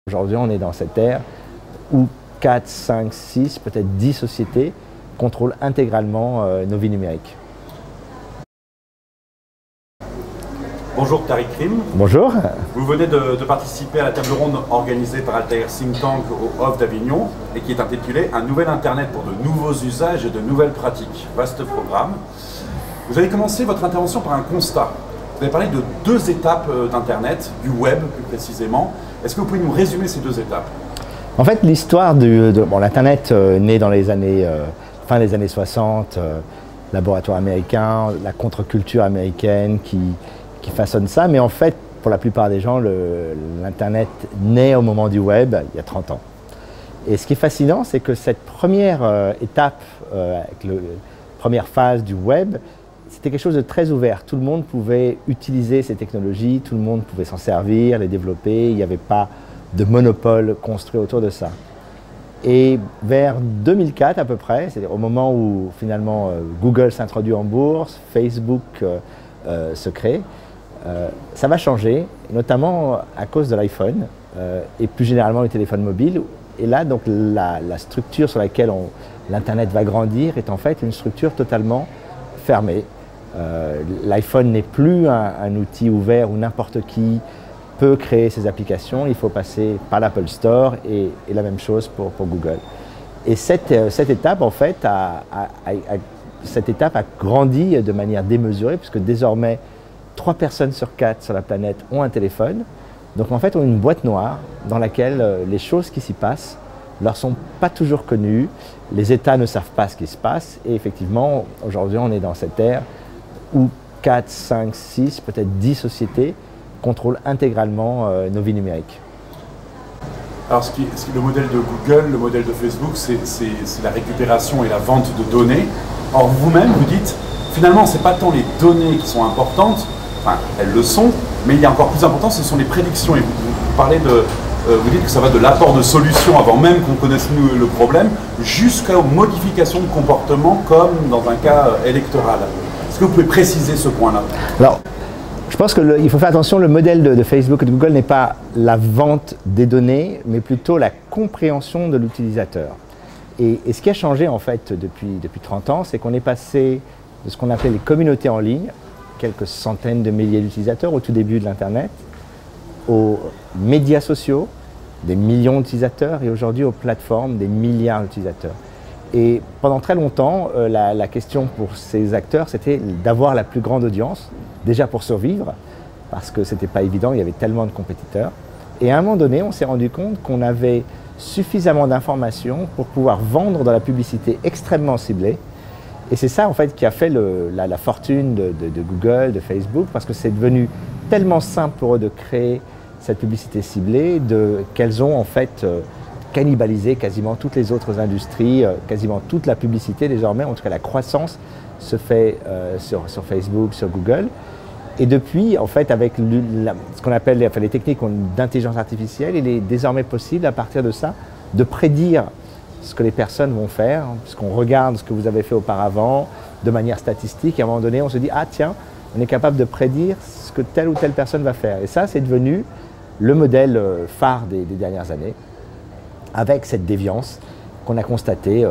Aujourd'hui, on est dans cette ère où 4, 5, 6, peut-être 10 sociétés contrôlent intégralement nos vies numériques. Bonjour Tariq Krim. Bonjour. Vous venez de participer à la table ronde organisée par Altair Think Tank au Off d'Avignon et qui est intitulée « Un nouvel Internet pour de nouveaux usages et de nouvelles pratiques ». Vaste programme. Vous avez commencé votre intervention par un constat. Vous avez parlé de deux étapes d'Internet, du web plus précisément. Est-ce que vous pouvez nous résumer ces deux étapes? En fait, l'histoire de l'Internet naît dans les années, fin des années 60, laboratoire américain, la contre-culture américaine qui façonne ça. Mais en fait, pour la plupart des gens, l'Internet naît au moment du web, il y a 30 ans. Et ce qui est fascinant, c'est que cette première étape, avec la première phase du web, c'était quelque chose de très ouvert. Tout le monde pouvait utiliser ces technologies, tout le monde pouvait s'en servir, les développer. Il n'y avait pas de monopole construit autour de ça. Et vers 2004 à peu près, c'est-à-dire au moment où finalement Google s'introduit en bourse, Facebook se crée, ça va changer, notamment à cause de l'iPhone et plus généralement les téléphones mobiles. Et là, donc, la structure sur laquelle l'Internet va grandir est en fait une structure totalement fermée. L'iPhone n'est plus un outil ouvert où n'importe qui peut créer ses applications. Il faut passer par l'Apple Store et la même chose pour Google. Et cette étape, en fait, cette étape a grandi de manière démesurée puisque désormais, 3 personnes sur 4 sur la planète ont un téléphone. Donc en fait, on a une boîte noire dans laquelle les choses qui s'y passent ne leur sont pas toujours connues. Les États ne savent pas ce qui se passe. Et effectivement, aujourd'hui, on est dans cette ère où 4, 5, 6, peut-être 10 sociétés contrôlent intégralement nos vies numériques. Alors le modèle de Google, le modèle de Facebook, c'est la récupération et la vente de données. Or vous-même, vous dites, finalement, ce n'est pas tant les données qui sont importantes, enfin, elles le sont, mais il y a encore plus important, ce sont les prédictions. Et vous parlez vous dites que ça va de l'apport de solutions avant même qu'on connaisse nous le problème, jusqu'aux modifications de comportement, comme dans un cas électoral. Est-ce que vous pouvez préciser ce point-là? Alors, je pense qu'il faut faire attention, le modèle de Facebook et de Google n'est pas la vente des données, mais plutôt la compréhension de l'utilisateur. Et ce qui a changé en fait depuis 30 ans, c'est qu'on est passé de ce qu'on appelait les communautés en ligne, quelques centaines de milliers d'utilisateurs au tout début de l'Internet, aux médias sociaux, des millions d'utilisateurs, et aujourd'hui aux plateformes, des milliards d'utilisateurs. Et pendant très longtemps, la question pour ces acteurs, c'était d'avoir la plus grande audience, déjà pour survivre, parce que ce n'était pas évident, il y avait tellement de compétiteurs. Et à un moment donné, on s'est rendu compte qu'on avait suffisamment d'informations pour pouvoir vendre de la publicité extrêmement ciblée. Et c'est ça en fait qui a fait la fortune de Google, de Facebook, parce que c'est devenu tellement simple pour eux de créer cette publicité ciblée qu'elles ont en fait cannibalisé quasiment toutes les autres industries, quasiment toute la publicité désormais, en tout cas la croissance se fait sur Facebook, sur Google. Et depuis, en fait, avec ce qu'on appelle les techniques d'intelligence artificielle, il est désormais possible, à partir de ça, de prédire ce que les personnes vont faire, puisqu'on regarde ce que vous avez fait auparavant de manière statistique, et à un moment donné, on se dit « Ah tiens, on est capable de prédire ce que telle ou telle personne va faire ». Et ça, c'est devenu le modèle phare des dernières années, avec cette déviance qu'on a constatée,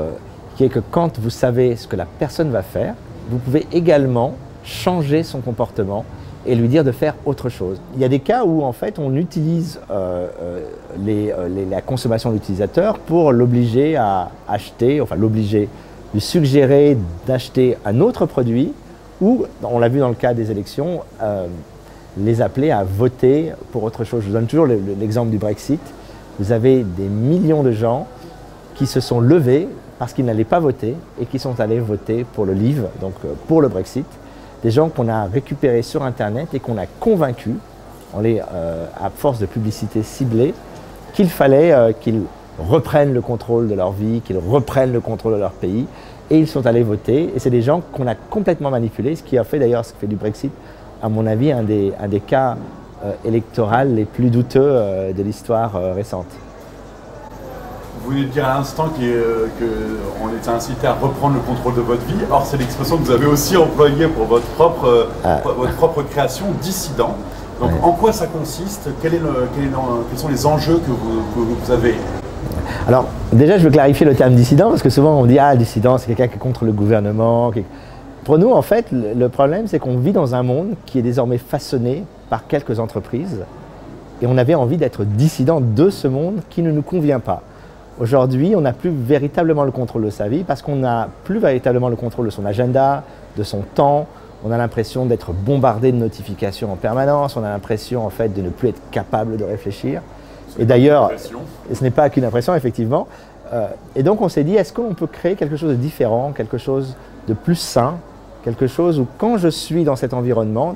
qui est que quand vous savez ce que la personne va faire, vous pouvez également changer son comportement et lui dire de faire autre chose. Il y a des cas où en fait on utilise la consommation de l'utilisateur pour l'obliger à acheter, enfin l'obliger, lui suggérer d'acheter un autre produit ou, on l'a vu dans le cas des élections, les appeler à voter pour autre chose. Je vous donne toujours l'exemple du Brexit. Vous avez des millions de gens qui se sont levés parce qu'ils n'allaient pas voter et qui sont allés voter pour le Leave, donc pour le Brexit. Des gens qu'on a récupérés sur Internet et qu'on a convaincus, à force de publicité ciblée, qu'il fallait qu'ils reprennent le contrôle de leur vie, qu'ils reprennent le contrôle de leur pays, et ils sont allés voter. Et c'est des gens qu'on a complètement manipulés, ce qui a fait d'ailleurs, ce qui fait du Brexit, à mon avis, un des cas électoraux les plus douteux de l'histoire récente. Vous venez de dire à l'instant qu'on était incité à reprendre le contrôle de votre vie. Or, c'est l'expression que vous avez aussi employée pour votre propre création, dissident. Donc en quoi ça consiste? Quels sont les enjeux que vous avez? Alors déjà, je veux clarifier le terme dissident, parce que souvent on dit « Ah, dissident, c'est quelqu'un qui est contre le gouvernement ». Pour nous, en fait, le problème, c'est qu'on vit dans un monde qui est désormais façonné par quelques entreprises, et on avait envie d'être dissident de ce monde qui ne nous convient pas. Aujourd'hui, on n'a plus véritablement le contrôle de sa vie, parce qu'on n'a plus véritablement le contrôle de son agenda, de son temps. On a l'impression d'être bombardé de notifications en permanence, on a l'impression en fait de ne plus être capable de réfléchir. Et d'ailleurs, ce n'est pas qu'une impression, effectivement. Et donc on s'est dit, est-ce qu'on peut créer quelque chose de différent, quelque chose de plus sain, quelque chose où quand je suis dans cet environnement,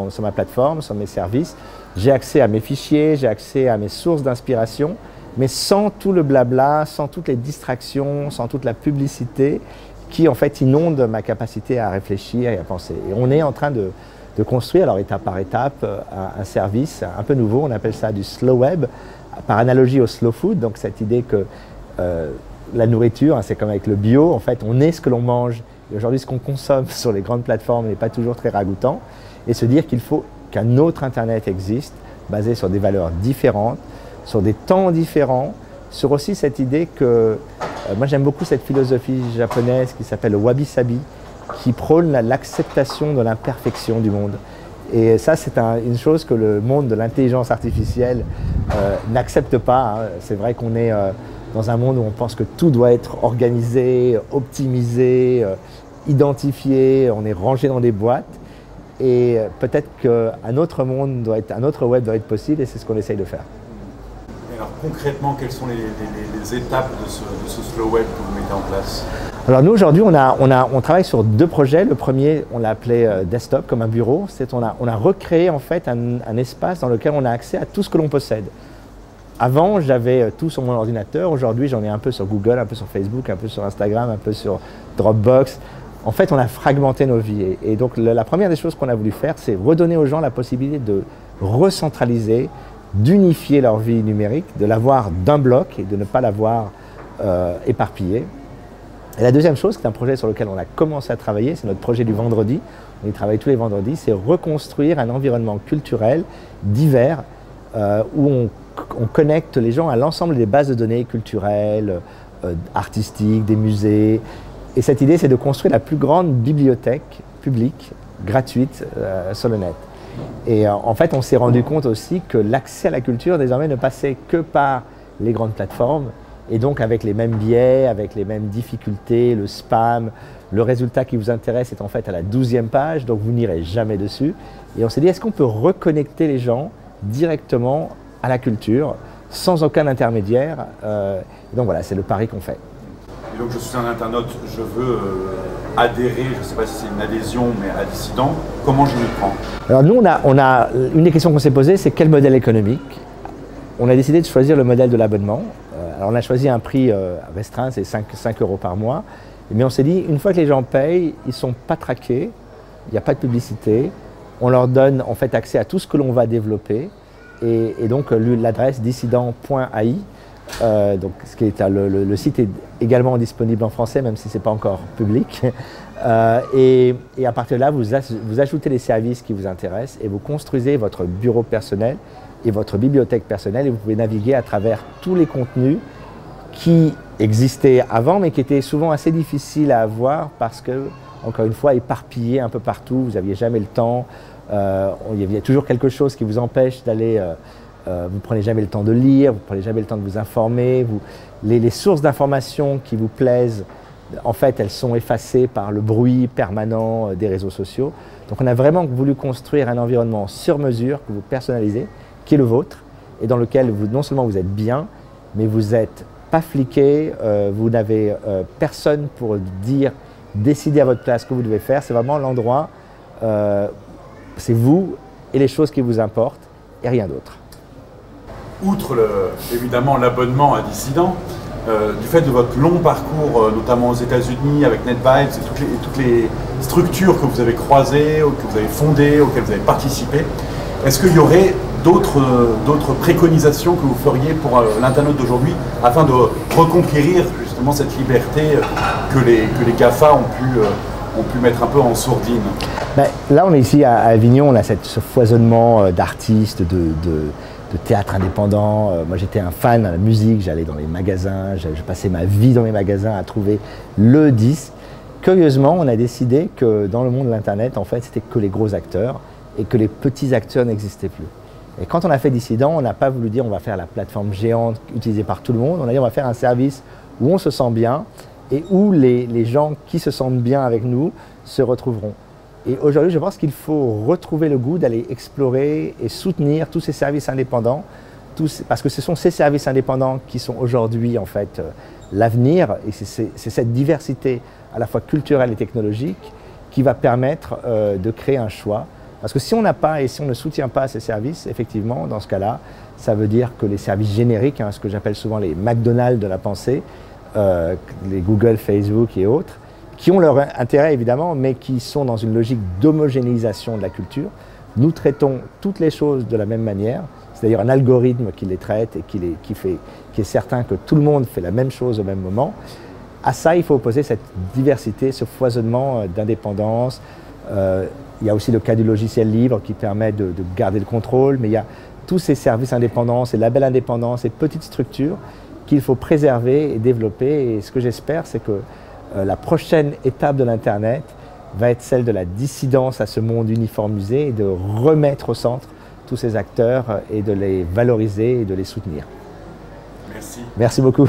sur ma plateforme, sur mes services, j'ai accès à mes fichiers, j'ai accès à mes sources d'inspiration, mais sans tout le blabla, sans toutes les distractions, sans toute la publicité qui en fait inonde ma capacité à réfléchir et à penser. Et on est en train de construire, alors étape par étape, un service un peu nouveau, on appelle ça du slow web, par analogie au slow food, donc cette idée que la nourriture, c'est comme avec le bio, en fait on est ce que l'on mange, et aujourd'hui ce qu'on consomme sur les grandes plateformes n'est pas toujours très ragoûtant, et se dire qu'il faut qu'un autre Internet existe, basé sur des valeurs différentes, sur des temps différents, sur aussi cette idée que, moi j'aime beaucoup cette philosophie japonaise qui s'appelle le wabi-sabi, qui prône l'acceptation de l'imperfection du monde. Et ça, c'est une chose que le monde de l'intelligence artificielle n'accepte pas. Hein. C'est vrai qu'on est dans un monde où on pense que tout doit être organisé, optimisé, identifié, on est rangé dans des boîtes. Et peut-être qu'un autre monde doit être, un autre web doit être possible, et c'est ce qu'on essaye de faire. Et alors concrètement, quelles sont les étapes de ce slow web que vous mettez en place? Alors nous aujourd'hui on travaille sur deux projets. Le premier on l'a appelé desktop, comme un bureau. On a recréé en fait un espace dans lequel on a accès à tout ce que l'on possède. Avant j'avais tout sur mon ordinateur, aujourd'hui j'en ai un peu sur Google, un peu sur Facebook, un peu sur Instagram, un peu sur Dropbox. En fait on a fragmenté nos vies et donc la première des choses qu'on a voulu faire, c'est redonner aux gens la possibilité de recentraliser, d'unifier leur vie numérique, de l'avoir d'un bloc et de ne pas l'avoir éparpillée. Et la deuxième chose, c'est un projet sur lequel on a commencé à travailler, c'est notre projet du vendredi, on y travaille tous les vendredis, c'est reconstruire un environnement culturel divers où on connecte les gens à l'ensemble des bases de données culturelles, artistiques, des musées. Et cette idée, c'est de construire la plus grande bibliothèque publique, gratuite, sur le net. Et en fait, on s'est rendu compte aussi que l'accès à la culture, désormais, ne passait que par les grandes plateformes, et donc avec les mêmes biais, avec les mêmes difficultés, le spam, le résultat qui vous intéresse est en fait à la 12e page, donc vous n'irez jamais dessus. Et on s'est dit, est-ce qu'on peut reconnecter les gens directement à la culture, sans aucun intermédiaire? Donc voilà, c'est le pari qu'on fait. Et donc je suis un internaute, je veux adhérer, je ne sais pas si c'est une adhésion, mais à Dissident, comment je m'y prends? Alors nous, une des questions qu'on s'est posées, c'est quel modèle économique? On a décidé de choisir le modèle de l'abonnement. Alors on a choisi un prix restreint, c'est 5 € par mois. Mais on s'est dit, une fois que les gens payent, ils ne sont pas traqués, il n'y a pas de publicité. On leur donne en fait accès à tout ce que l'on va développer. Et donc l'adresse dissident.ai, le site est également disponible en français, même si ce n'est pas encore public. Et à partir de là, vous ajoutez les services qui vous intéressent et vous construisez votre bureau personnel et votre bibliothèque personnelle, et vous pouvez naviguer à travers tous les contenus qui existaient avant, mais qui étaient souvent assez difficiles à avoir parce que, encore une fois, éparpillés un peu partout, vous n'aviez jamais le temps, il y a toujours quelque chose qui vous empêche d'aller, vous ne prenez jamais le temps de lire, vous ne prenez jamais le temps de vous informer, les sources d'informations qui vous plaisent, en fait, elles sont effacées par le bruit permanent des réseaux sociaux. Donc on a vraiment voulu construire un environnement sur mesure que vous personnalisez, qui est le vôtre, et dans lequel non seulement vous êtes bien, mais vous n'êtes pas fliqué, vous n'avez personne pour décider à votre place ce que vous devez faire. C'est vraiment l'endroit, c'est vous et les choses qui vous importent, et rien d'autre. Outre évidemment l'abonnement à Dissident, du fait de votre long parcours, notamment aux États-Unis avec NetVibes et toutes les structures que vous avez croisées, que vous avez fondées, auxquelles vous avez participé, est-ce qu'il y aurait d'autres préconisations que vous feriez pour l'internaute d'aujourd'hui afin de reconquérir justement cette liberté que les GAFA ont pu mettre un peu en sourdine? Ben, là, on est ici à Avignon, on a ce foisonnement d'artistes, de théâtre indépendant. Moi, j'étais un fan de la musique, j'allais dans les magasins, je passais ma vie dans les magasins à trouver le disque. Curieusement, on a décidé que dans le monde de l'Internet, en fait, c'était que les gros acteurs et que les petits acteurs n'existaient plus. Et quand on a fait Dissident, on n'a pas voulu dire on va faire la plateforme géante utilisée par tout le monde, on a dit on va faire un service où on se sent bien et où les gens qui se sentent bien avec nous se retrouveront. Et aujourd'hui, je pense qu'il faut retrouver le goût d'aller explorer et soutenir tous ces services indépendants, parce que ce sont ces services indépendants qui sont aujourd'hui en fait l'avenir, et c'est cette diversité à la fois culturelle et technologique qui va permettre de créer un choix. Parce que si on n'a pas et si on ne soutient pas ces services, effectivement, dans ce cas-là, ça veut dire que les services génériques, ce que j'appelle souvent les McDonald's de la pensée, les Google, Facebook et autres, qui ont leur intérêt évidemment, mais qui sont dans une logique d'homogénéisation de la culture. Nous traitons toutes les choses de la même manière, c'est-à-dire un algorithme qui les traite et qui est certain que tout le monde fait la même chose au même moment. À ça, il faut opposer cette diversité, ce foisonnement d'indépendance. Il y a aussi le cas du logiciel libre qui permet de garder le contrôle, mais il y a tous ces services indépendants, ces labels indépendants, ces petites structures qu'il faut préserver et développer. Et ce que j'espère, c'est que la prochaine étape de l'Internet va être celle de la dissidence à ce monde uniformisé et de remettre au centre tous ces acteurs et de les valoriser et de les soutenir. Merci. Merci beaucoup.